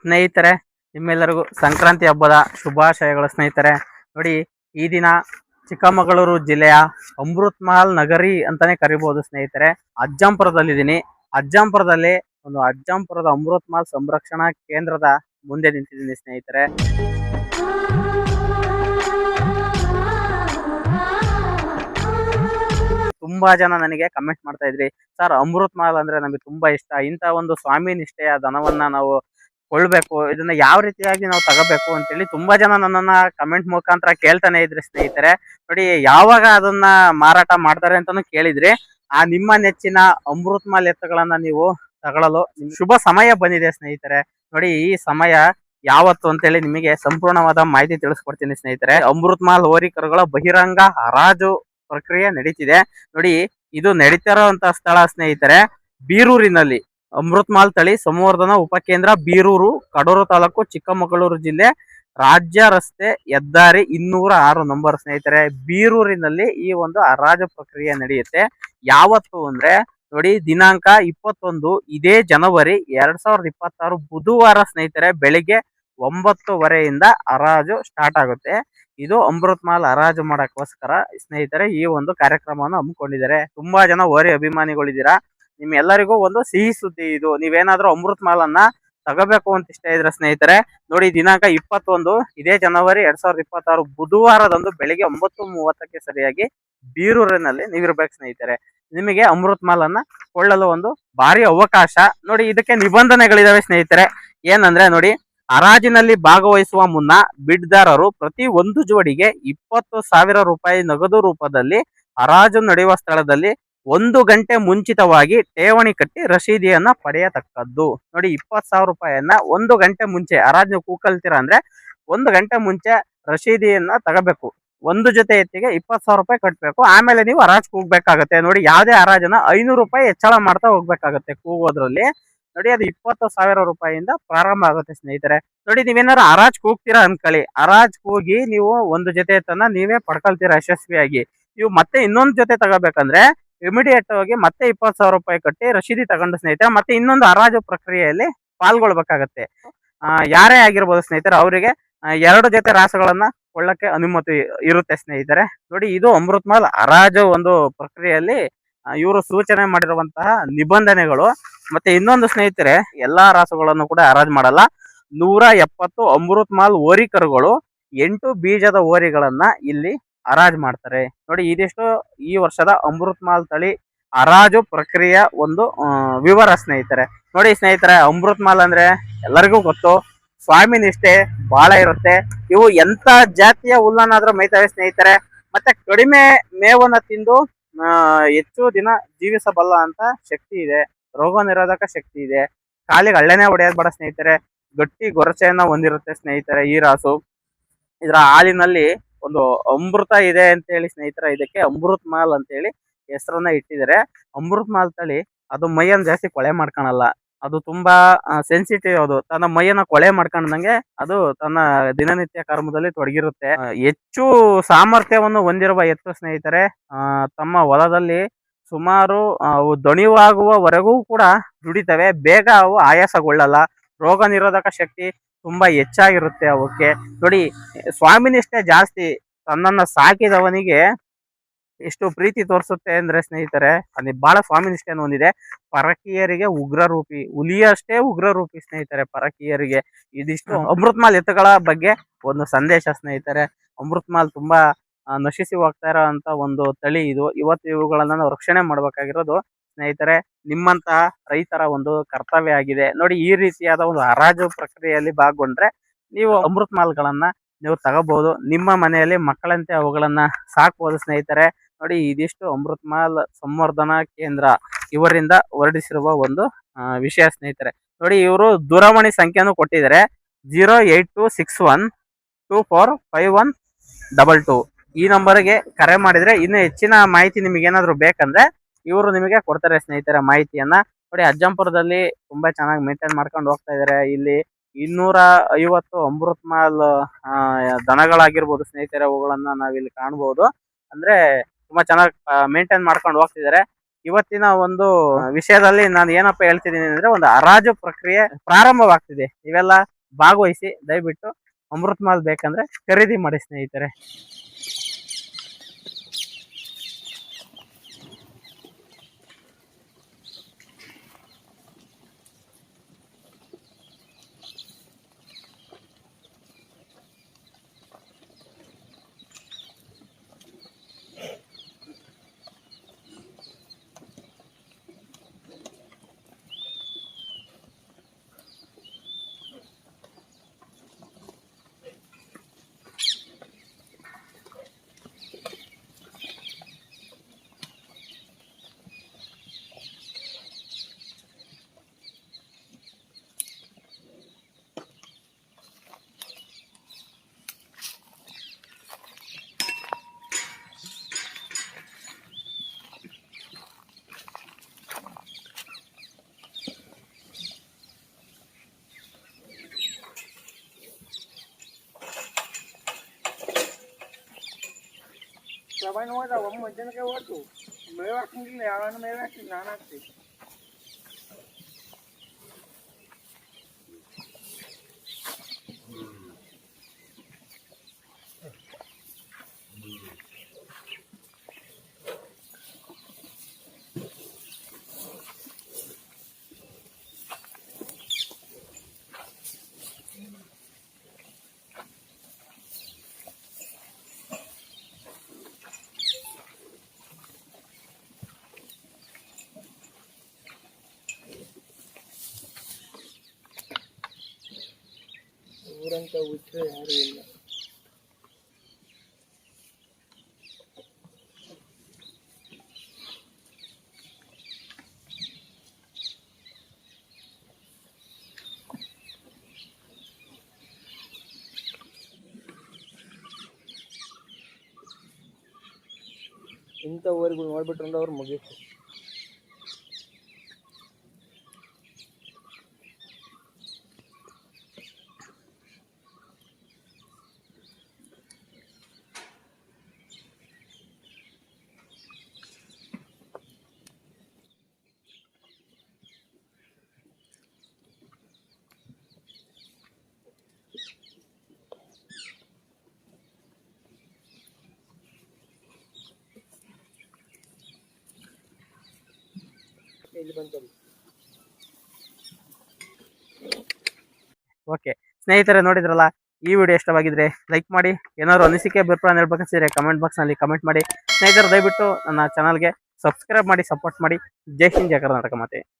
ಸ್ನೇಹಿತರೆ, ನಿಮ್ಮೆಲ್ಲರಿಗೂ ಸಂಕ್ರಾಂತಿ ಹಬ್ಬದ ಶುಭಾಶಯಗಳು ಸ್ನೇಹಿತರೆ. ನೋಡಿ, ಈ ದಿನ ಚಿಕ್ಕಮಗಳೂರು ಜಿಲ್ಲೆಯ ಅಮೃತ್ ಮಹಲ್ ನಗರಿ ಅಂತಾನೆ ಕರಿಬಹುದು ಸ್ನೇಹಿತರೆ. ಅಜ್ಜಂಪುರದಲ್ಲಿದ್ದೀನಿ. ಅಜ್ಜಂಪುರದಲ್ಲಿ ಒಂದು ಅಜ್ಜಂಪುರದ ಅಮೃತ್ ಮಹಲ್ ಸಂರಕ್ಷಣಾ ಕೇಂದ್ರದ ಮುಂದೆ ನಿಂತಿದ್ದೀನಿ ಸ್ನೇಹಿತರೆ. ತುಂಬಾ ಜನ ನನಗೆ ಕಮೆಂಟ್ ಮಾಡ್ತಾ ಇದ್ರಿ, ಸರ್ ಅಮೃತ್ ಮಹಲ್ ಅಂದ್ರೆ ನಮಗೆ ತುಂಬಾ ಇಷ್ಟ, ಇಂಥ ಒಂದು ಸ್ವಾಮಿ ನಿಷ್ಠೆಯ ದನವನ್ನ ನಾವು ಕೊಳ್ಬೇಕು, ಇದನ್ನ ಯಾವ ರೀತಿಯಾಗಿ ನಾವು ತಗೋಬೇಕು ಅಂತೇಳಿ ತುಂಬಾ ಜನ ನನ್ನನ್ನ ಕಮೆಂಟ್ ಮುಖಾಂತರ ಕೇಳ್ತಾನೆ ಇದ್ರಿ ಸ್ನೇಹಿತರೆ. ನೋಡಿ, ಯಾವಾಗ ಅದನ್ನ ಮಾರಾಟ ಮಾಡ್ತಾರೆ ಅಂತಾನು ಕೇಳಿದ್ರಿ. ಆ ನಿಮ್ಮ ನೆಚ್ಚಿನ ಅಮೃತ್ ಮಹಲ್ ಎತ್ತುಗಳನ್ನ ನೀವು ತಗೊಳ್ಳಲು ಶುಭ ಸಮಯ ಬಂದಿದೆ ಸ್ನೇಹಿತರೆ. ನೋಡಿ, ಈ ಸಮಯ ಯಾವತ್ತು ಅಂತೇಳಿ ನಿಮಗೆ ಸಂಪೂರ್ಣವಾದ ಮಾಹಿತಿ ತಿಳಿಸ್ಕೊಡ್ತೀನಿ ಸ್ನೇಹಿತರೆ. ಅಮೃತ್ ಮಹಲ್ ಹೋರಿಕರುಗಳ ಬಹಿರಂಗ ಹರಾಜು ಪ್ರಕ್ರಿಯೆ ನಡೀತಿದೆ. ನೋಡಿ, ಇದು ನಡೀತಿರೋಂತ ಸ್ಥಳ ಸ್ನೇಹಿತರೆ ಬೀರೂರಿನಲ್ಲಿ. ಅಮೃತ್ ಮಹಲ್ ತಳಿ ಸಂವರ್ಧನಾ ಉಪಕೇಂದ್ರ ಬೀರೂರು, ಕಡೂರು ತಾಲೂಕು, ಚಿಕ್ಕಮಗಳೂರು ಜಿಲ್ಲೆ, ರಾಜ್ಯ ರಸ್ತೆ ಹೆದ್ದಾರಿ 206 ನಂಬರ್ ಸ್ನೇಹಿತರೆ. ಬೀರೂರಿನಲ್ಲಿ ಈ ಒಂದು ಹರಾಜು ಪ್ರಕ್ರಿಯೆ ನಡೆಯುತ್ತೆ. ಯಾವತ್ತು ಅಂದ್ರೆ ನೋಡಿ, ದಿನಾಂಕ 21 ಇದೇ ಜನವರಿ 2026 ಬುಧವಾರ ಸ್ನೇಹಿತರೆ, ಬೆಳಿಗ್ಗೆ 9:30 ಹರಾಜು ಸ್ಟಾರ್ಟ್ ಆಗುತ್ತೆ. ಇದು ಅಮೃತ್ ಮಹಲ್ ಹರಾಜು ಮಾಡಕ್ಕೋಸ್ಕರ ಸ್ನೇಹಿತರೆ ಈ ಒಂದು ಕಾರ್ಯಕ್ರಮವನ್ನು ಹಮ್ಮಿಕೊಂಡಿದ್ದಾರೆ. ತುಂಬಾ ಜನ ಹೋರಿ ಅಭಿಮಾನಿಗಳಿದ್ದೀರಾ. ನಿಮ್ಮೆಲ್ಲರಿಗೂ ಒಂದು ಸಿಹಿ ಸುದ್ದಿ ಇದು. ನೀವೇನಾದ್ರೂ ಅಮೃತ್ ಮಹಲ್ ಅನ್ನ ತಗೋಬೇಕು ಅಂತ ಇಷ್ಟ ಇದ್ರೆ ಸ್ನೇಹಿತರೆ, ನೋಡಿ, ದಿನಾಂಕ 21 ಇದೇ ಜನವರಿ 2026 ಬುಧವಾರದಂದು ಬೆಳಿಗ್ಗೆ 9:30 ಸರಿಯಾಗಿ ಬೀರೂರಿನಲ್ಲಿ ನೀವಿರ್ಬೇಕು ಸ್ನೇಹಿತರೆ. ನಿಮಗೆ ಅಮೃತ್ ಮಹಲ್ ಅನ್ನ ಕೊಳ್ಳಲು ಒಂದು ಭಾರಿ ಅವಕಾಶ. ನೋಡಿ, ಇದಕ್ಕೆ ನಿಬಂಧನೆಗಳಿದಾವೆ ಸ್ನೇಹಿತರೆ. ಏನಂದ್ರೆ ನೋಡಿ, ಹರಾಜಿನಲ್ಲಿ ಭಾಗವಹಿಸುವ ಮುನ್ನ ಬಿಡ್ದಾರರು ಪ್ರತಿ ಒಂದು ಜೋಡಿಗೆ 20,000 ರೂಪಾಯಿ ನಗದು ರೂಪದಲ್ಲಿ ಹರಾಜು ನಡೆಯುವ ಸ್ಥಳದಲ್ಲಿ 1 ಗಂಟೆ ಮುಂಚಿತವಾಗಿ ಠೇವಣಿ ಕಟ್ಟಿ ರಸೀದಿಯನ್ನ ಪಡೆಯತಕ್ಕದ್ದು. ನೋಡಿ, 20,000 ರೂಪಾಯಿಯನ್ನ 1 ಗಂಟೆ ಮುಂಚೆ ಹರಾಜು ಕೂಕಲ್ತೀರ ಅಂದ್ರೆ 1 ಗಂಟೆ ಮುಂಚೆ ರಸೀದಿಯನ್ನ ತಗೋಬೇಕು. ಒಂದು ಜೊತೆ ಎತ್ತಿಗೆ 20,000 ರೂಪಾಯಿ ಕಟ್ಟಬೇಕು. ಆಮೇಲೆ ನೀವು ಹರಾಜ್ ಕೂಗ್ಬೇಕಾಗತ್ತೆ. ನೋಡಿ, ಯಾವುದೇ ಹರಾಜನ್ನ 500 ರೂಪಾಯಿ ಹೆಚ್ಚಳ ಮಾಡ್ತಾ ಹೋಗ್ಬೇಕಾಗತ್ತೆ ಕೂಗೋದ್ರಲ್ಲಿ. ನೋಡಿ, ಅದು 20,000 ರೂಪಾಯಿಯಿಂದ ಪ್ರಾರಂಭ ಆಗುತ್ತೆ ಸ್ನೇಹಿತರೆ. ನೋಡಿ, ನೀವೇನಾದ್ರು ಹರಾಜ್ ಕೂಗ್ತೀರಾ ಅನ್ಕೊಳ್ಳಿ, ಹರಾಜ್ ಕೂಗಿ ನೀವು ಒಂದು ಜೊತೆ ಎತ್ತನ್ನ ನೀವೇ ಪಡ್ಕೊಳ್ತೀರಾ ಯಶಸ್ವಿಯಾಗಿ. ನೀವು ಮತ್ತೆ ಇನ್ನೊಂದು ಜೊತೆ ತಗೋಬೇಕಂದ್ರೆ ಇಮಿಡಿಯೇಟ್ ಆಗಿ ಮತ್ತೆ 20,000 ರೂಪಾಯಿ ಕಟ್ಟಿ ರಸೀದಿ ತಗೊಂಡು ಸ್ನೇಹಿತರೆ ಮತ್ತೆ ಇನ್ನೊಂದು ಹರಾಜು ಪ್ರಕ್ರಿಯೆಯಲ್ಲಿ ಪಾಲ್ಗೊಳ್ಬೇಕಾಗತ್ತೆ. ಯಾರೇ ಆಗಿರ್ಬೋದು ಸ್ನೇಹಿತರೆ, ಅವರಿಗೆ 2 ಜೊತೆ ರಾಸುಗಳನ್ನ ಕೊಳ್ಳಕ್ಕೆ ಅನುಮತಿ ಇರುತ್ತೆ ಸ್ನೇಹಿತರೆ. ನೋಡಿ, ಇದು ಅಮೃತ್ ಮಹಲ್ ಹರಾಜು ಒಂದು ಪ್ರಕ್ರಿಯೆಯಲ್ಲಿ ಇವರು ಸೂಚನೆ ಮಾಡಿರುವಂತಹ ನಿಬಂಧನೆಗಳು. ಮತ್ತೆ ಇನ್ನೊಂದು ಸ್ನೇಹಿತರೆ, ಎಲ್ಲಾ ರಾಸುಗಳನ್ನು ಕೂಡ ಹರಾಜು ಮಾಡಲ್ಲ. 170 ಅಮೃತ್ ಮಹಲ್ ಹೋರಿಕರುಗಳು 8 ಬೀಜದ ಹೋರಿಗಳನ್ನ ಇಲ್ಲಿ ಹರಾಜು ಮಾಡ್ತಾರೆ. ನೋಡಿ, ಇದಿಷ್ಟು ಈ ವರ್ಷದ ಅಮೃತ್ ಮಹಲ್ ತಳಿ ಹರಾಜು ಪ್ರಕ್ರಿಯೆಯ ಒಂದು ವಿವರ ಸ್ನೇಹಿತರೆ. ನೋಡಿ ಸ್ನೇಹಿತರೆ, ಅಮೃತ್ ಮಹಲ್ ಅಂದ್ರೆ ಎಲ್ಲರಿಗೂ ಗೊತ್ತು, ಸ್ವಾಮಿ ನಿಷ್ಠೆ ಬಹಳ ಇರುತ್ತೆ. ಇವು ಎಂತ ಜಾತಿಯ ಹುಲ್ಲನ್ನಾದ್ರೂ ಮೇಯ್ತವೆ ಸ್ನೇಹಿತರೆ. ಮತ್ತೆ ಕಡಿಮೆ ಮೇವನ್ನ ತಿಂದು ಹೆಚ್ಚು ದಿನ ಜೀವಿಸಬಲ್ಲ ಅಂತ ಶಕ್ತಿ ಇದೆ. ರೋಗ ನಿರೋಧಕ ಶಕ್ತಿ ಇದೆ. ಕಾಲಿಗೆ ಹಳ್ಳೆನೆ ಹೊಡೆಯೋದ್ ಬೇಡ ಸ್ನೇಹಿತರೆ. ಗಟ್ಟಿ ಗೊರಸೆಯನ್ನ ಹೊಂದಿರುತ್ತೆ ಸ್ನೇಹಿತರೆ ಈ ರಾಸು. ಇದರ ಹಾಲಿನಲ್ಲಿ ಒಂದು ಅಮೃತ ಇದೆ ಅಂತ ಹೇಳಿ ಸ್ನೇಹಿತರೆ ಇದಕ್ಕೆ ಅಮೃತ್ ಮಹಲ್ ಅಂತ ಹೇಳಿ ಹೆಸರನ್ನ ಇಟ್ಟಿದ್ದಾರೆ. ಅಮೃತ್ ಮಹಲ್ ತಳಿ ಅದು ಮೈಯನ್ನು ಜಾಸ್ತಿ ಕೊಳೆ ಮಾಡ್ಕೊಳಲ್ಲ. ಅದು ತುಂಬಾ ಸೆನ್ಸಿಟಿವ್. ಅದು ತನ್ನ ಮೈಯನ್ನ ಕೊಳೆ ಮಾಡ್ಕೊಂಡಂಗೆ ಅದು ತನ್ನ ದಿನನಿತ್ಯ ಕರ್ಮದಲ್ಲಿ ತೊಡಗಿರುತ್ತೆ. ಹೆಚ್ಚು ಸಾಮರ್ಥ್ಯವನ್ನು ಹೊಂದಿರುವ ಎತ್ತು ಸ್ನೇಹಿತರೆ ತಮ್ಮ ಹೊಲದಲ್ಲಿ ಸುಮಾರು ಅವು ದಣಿವಾಗುವವರೆಗೂ ಕೂಡ ದುಡಿತವೆ. ಬೇಗ ಅವು ಆಯಾಸಗೊಳ್ಳಲ್ಲ. ರೋಗ ನಿರೋಧಕ ಶಕ್ತಿ ತುಂಬಾ ಹೆಚ್ಚಾಗಿರುತ್ತೆ ಅವಕ್ಕೆ. ನೋಡಿ, ಸ್ವಾಮಿನಿಷ್ಠೆ ಜಾಸ್ತಿ. ತನ್ನನ್ನ ಸಾಕಿದವನಿಗೆ ಎಷ್ಟು ಪ್ರೀತಿ ತೋರಿಸುತ್ತೆ ಅಂದ್ರೆ ಸ್ನೇಹಿತರೆ, ಅಲ್ಲಿ ಬಹಳ ಸ್ವಾಮಿನಿಷ್ಠೆಯನ್ನು ಹೊಂದಿದೆ. ಪರಕೀಯರಿಗೆ ಉಗ್ರ ರೂಪಿ, ಹುಲಿಯಷ್ಟೇ ಉಗ್ರ ರೂಪಿ ಸ್ನೇಹಿತರೆ ಪರಕೀಯರಿಗೆ. ಇದಿಷ್ಟು ಅಮೃತ್ ಮಹಲ್ ಎತ್ತುಗಳ ಬಗ್ಗೆ ಒಂದು ಸಂದೇಶ ಸ್ನೇಹಿತರೆ. ಅಮೃತ್ ಮಹಲ್ ತುಂಬಾ ನಶಿಸಿ ಹೋಗ್ತಾ ಇರೋಂತ ಒಂದು ತಳಿ ಇದು. ಇವತ್ತು ಇವುಗಳನ್ನ ನಾವು ರಕ್ಷಣೆ ಮಾಡ್ಬೇಕಾಗಿರೋದು ಸ್ನೇಹಿತರೆ ನಿಮ್ಮಂತ ರೈತರ ಒಂದು ಕರ್ತವ್ಯ ಆಗಿದೆ. ನೋಡಿ, ಈ ರೀತಿಯಾದ ಒಂದು ಹರಾಜು ಪ್ರಕ್ರಿಯೆಯಲ್ಲಿ ಭಾಗಗೊಂಡ್ರೆ ನೀವು ಅಮೃತ್ ಮಹಲ್ಗಳನ್ನ ನೀವು ತಗೋಬಹುದು. ನಿಮ್ಮ ಮನೆಯಲ್ಲಿ ಮಕ್ಕಳಂತೆ ಅವುಗಳನ್ನ ಸಾಕಬಹುದು ಸ್ನೇಹಿತರೆ. ನೋಡಿ, ಇದಿಷ್ಟು ಅಮೃತ್ ಮಹಲ್ ಸಂವರ್ಧನಾ ಕೇಂದ್ರ ಇವರಿಂದ ಹೊರಡಿಸಿರುವ ಒಂದು ವಿಷಯ ಸ್ನೇಹಿತರೆ. ನೋಡಿ, ಇವರು ದೂರವಾಣಿ ಸಂಖ್ಯೆಯನ್ನು ಕೊಟ್ಟಿದ್ದಾರೆ 08261245122. ಈ ನಂಬರ್ಗೆ ಕರೆ ಮಾಡಿದ್ರೆ ಇನ್ನು ಹೆಚ್ಚಿನ ಮಾಹಿತಿ ನಿಮಗೆ ಏನಾದ್ರು ಬೇಕಂದ್ರೆ ಇವರು ನಿಮಗೆ ಕೊಡ್ತಾರೆ ಸ್ನೇಹಿತರೆ ಮಾಹಿತಿಯನ್ನ. ನೋಡಿ, ಅಜ್ಜಂಪುರದಲ್ಲಿ ತುಂಬಾ ಚೆನ್ನಾಗಿ ಮೇಂಟೈನ್ ಮಾಡ್ಕೊಂಡು ಹೋಗ್ತಾ ಇದಾರೆ. ಇಲ್ಲಿ 250 ಅಮೃತ್ ಮಹಲ್ ದನಗಳಾಗಿರ್ಬೋದು ಸ್ನೇಹಿತರೆ, ಅವುಗಳನ್ನ ನಾವಿಲ್ಲಿ ಕಾಣಬಹುದು. ಅಂದ್ರೆ ತುಂಬಾ ಚೆನ್ನಾಗಿ ಮೇಂಟೈನ್ ಮಾಡ್ಕೊಂಡು ಹೋಗ್ತಿದ್ದಾರೆ. ಇವತ್ತಿನ ಒಂದು ವಿಷಯದಲ್ಲಿ ನಾನು ಏನಪ್ಪ ಹೇಳ್ತಿದ್ದೀನಿ ಅಂದ್ರೆ, ಒಂದು ಹರಾಜು ಪ್ರಕ್ರಿಯೆ ಪ್ರಾರಂಭವಾಗ್ತಿದೆ. ನೀವೆಲ್ಲ ಭಾಗವಹಿಸಿ ದಯವಿಟ್ಟು ಅಮೃತ್ ಮಾಲ್ ಬೇಕಂದ್ರೆ ಖರೀದಿ ಮಾಡಿ ಸ್ನೇಹಿತರೆ. ಸಭೆ ನೋಡಿದ ಒಮ್ಮೆ ಜನಕ್ಕೆ ಹೋಯ್ತು ಮೇವಾಕಿಲ್ಲ ಯಾವನ ಮೇವಾಕಿಲ್ಲ ನಾನು ಹಾಕ್ತೀನಿ. ಊರಂತ ಬಿಟ್ಟರೆ ಯಾರು ಇಲ್ಲ. ಇಂಥ ಊರುಗಳು ನೋಡ್ಬಿಟ್ರೆ ಅವ್ರು ಮುಗೀತು. ಇಲ್ಲಿ ಬಂತಲ್ಲ. ಓಕೆ ಸ್ನೇಹಿತರೆ, ನೋಡಿದ್ರಲ್ಲ, ಈ ವಿಡಿಯೋ ಇಷ್ಟವಾಗಿದ್ರೆ ಲೈಕ್ ಮಾಡಿ. ಏನಾದ್ರು ಅನಿಸಿಕೆ ಅಭಿಪ್ರಾಯ ಹೇಳ್ಬೇಕಂತಿದ್ರೆ ಕಮೆಂಟ್ ಬಾಕ್ಸ್ ನಲ್ಲಿ ಕಮೆಂಟ್ ಮಾಡಿ. ಸ್ನೇಹಿತರು ದಯವಿಟ್ಟು ನನ್ನ ಚಾನಲ್ಗೆ ಸಬ್ಸ್ಕ್ರೈಬ್ ಮಾಡಿ, ಸಪೋರ್ಟ್ ಮಾಡಿ. ಜೈ ಹಿಂದ್, ಜೈ ಕರ್ನಾಟಕ ಮಾತೆ.